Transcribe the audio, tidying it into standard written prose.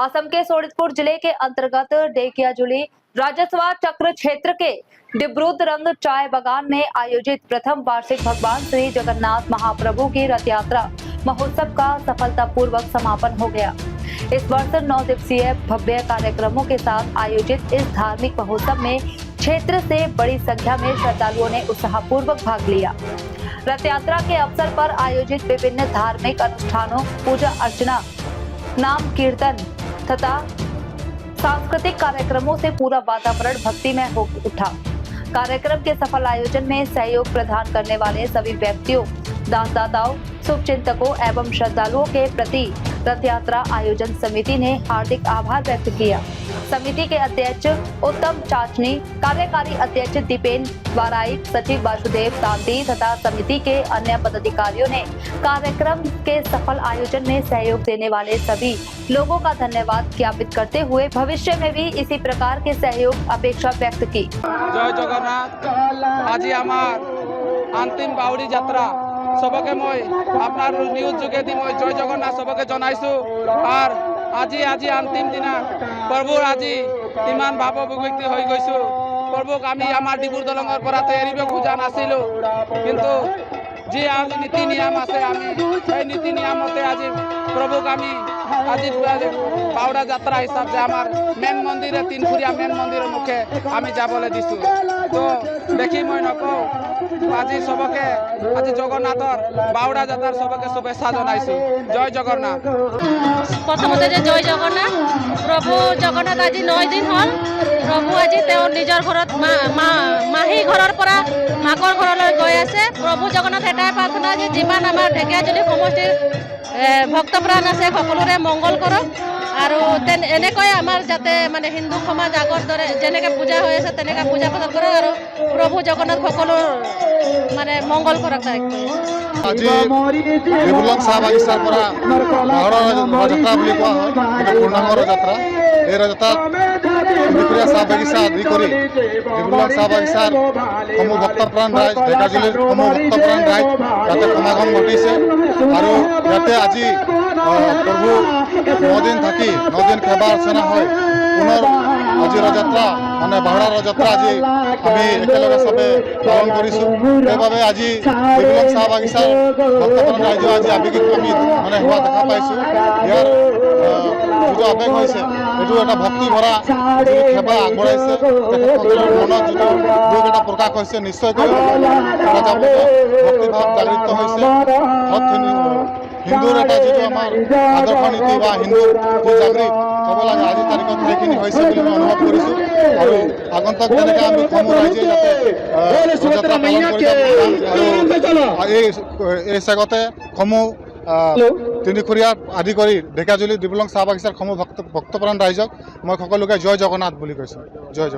असम के सोनितपुर जिले के अंतर्गत ढेकियाजुली राजस्व चक्र क्षेत्र के डिब्रूगढ़ चाय बागान में आयोजित प्रथम वार्षिक भगवान श्री जगन्नाथ महाप्रभु की रथ यात्रा महोत्सव का सफलतापूर्वक समापन हो गया। इस वर्ष 9 दिवसीय भव्य कार्यक्रमों के साथ आयोजित इस धार्मिक महोत्सव में क्षेत्र से बड़ी संख्या में श्रद्धालुओं ने उत्साहपूर्वक भाग लिया। रथ यात्रा के अवसर पर आयोजित विभिन्न धार्मिक अनुष्ठानों, पूजा अर्चना, नाम कीर्तन तथा सांस्कृतिक कार्यक्रमों से पूरा वातावरण भक्तिमय हो उठा। कार्यक्रम के सफल आयोजन में सहयोग प्रदान करने वाले सभी व्यक्तियों, दानदाताओं, शुभचिंतकों एवं श्रद्धालुओं के प्रति रथ यात्रा आयोजन समिति ने हार्दिक आभार व्यक्त किया। समिति के अध्यक्ष उत्तम चाचनी, कार्यकारी अध्यक्ष दीपेन वाराई, सचिव वासुदेव तांती तथा समिति के अन्य पदाधिकारियों ने कार्यक्रम के सफल आयोजन में सहयोग देने वाले सभी लोगों का धन्यवाद ज्ञापित करते हुए भविष्य में भी इसी प्रकार के सहयोग अपेक्षा व्यक्त की। जय जगन्नाथ। आज अंतिम बाउड़ी यात्रा सबके मैं अपना निউজ যোগেদি मैं जय जगन्नाथ सबके जनाइसु और आज अंतिम दिन प्रभु आज इमान भावविभूति हो गई प्रभुक आम डिब्रूगढ़ दलंगर पर एरिब खोजा नासिलु किंतु जी आज नीति नियम आसे नीति नियमते आज प्रभुक आज बावड़ा यात्रा हिसाब से आमार मेन मंदिर तीनखुरिया मेन मंदिर मुखे आमी जाबले दिसु तो देखी मैं नको आज सबके आज जगन्नाथर बावड़ा यात्रा सबके शुभेच्छा जनाइसु। जय जगन्नाथ। प्रथमते जय जगन्नाथ। प्रभु जगन्नाथ आज 9 दिन हल प्रभु आज निजर घर माही घर पर माकर घर गई आसे। प्रभु जगन्नाथ एटाই प्रार्थना जे जिमान आमार ढेकियाजुली समष्टिर भक्तप्राण আছে সকলোৰে মঙ্গল কৰক আৰু এনেকৈ আমাৰ যাতে মানে হিন্দু সমাজ আগৰ দৰে যেনেকৈ পূজা হৈ আছে তেনেকৈ পূজা পাতল কৰক আৰু প্ৰভু জগন্নাথ সকলো মানে মঙ্গল কৰক। আজি ডিব্ৰুগড় চাহ বাগিচাৰ পৰা বাহৰ যাত্ৰা বুলি কোৱা হয়, পূৰ্ণাঙ্গৰ যাত্ৰা। এই যাত্ৰাত ডিব্ৰুগড় চাহ বাগিচা আদি কৰি ডিব্ৰুগড় চাহ বাগিচাৰ সমূহ ভক্তপ্ৰাণ ৰাইজ, ঢেকিয়াজুলিৰ সমূহ ভক্তপ্ৰাণ ৰাইজ ইয়াতে সমাগম ঘটিছে আৰু ইয়াতে আজি প্ৰভু 9 দিন থাকি 9 দিন সেবা অৰ্চনা হয় পুনৰ আজি ৰথযাত্ৰা মানে বাহৰা ৰথযাত্ৰা আজি আমি একেলগে সবে পালন কৰিছো। সেইবাবে আজি ডিব্ৰুগড় চাহ বাগিচাৰ ভক্তপ্ৰাণ ৰাইজ আজি আবেগিক আমি মানে হোৱা দেখা পাইছো। ইয়াৰ যিটো আবেগ হৈছে এইটো এটা ভক্তি ভৰা যিটো সেৱা আগবঢ়াইছে তেখেতসকলৰ মনত যিটো দুখ এটা প্ৰকাশ হৈছে নিশ্চয়কৈ ভক্তিভাৱ জাগৃত হৈছে। হিন্দুৰ এটা যিটো আমাৰ আদৰ্শ নীতি বা হিন্দুৰ যি জাগৃত হ'ব লাগে আজিৰ তাৰিখত সেইখিনি হৈছে বুলি মই অনুভৱ কৰিছোঁ আৰু আগন্তুক তেনেকৈ আমি সমূহ ৰাইজে যাতে ৰথযাত্ৰা পালন কৰি আৰু এই চেগতে সমূহ তিনিখুৰীয়া আদি কৰি ঢেকিয়াজুলি ডিব্ৰুগড় চাহ বাগিচাৰ সমূহ ভক্তপ্ৰাণ ৰাইজক মই সকলোকে জয় জগন্নাথ বুলি কৈছোঁ। জয় জগন্নাথ।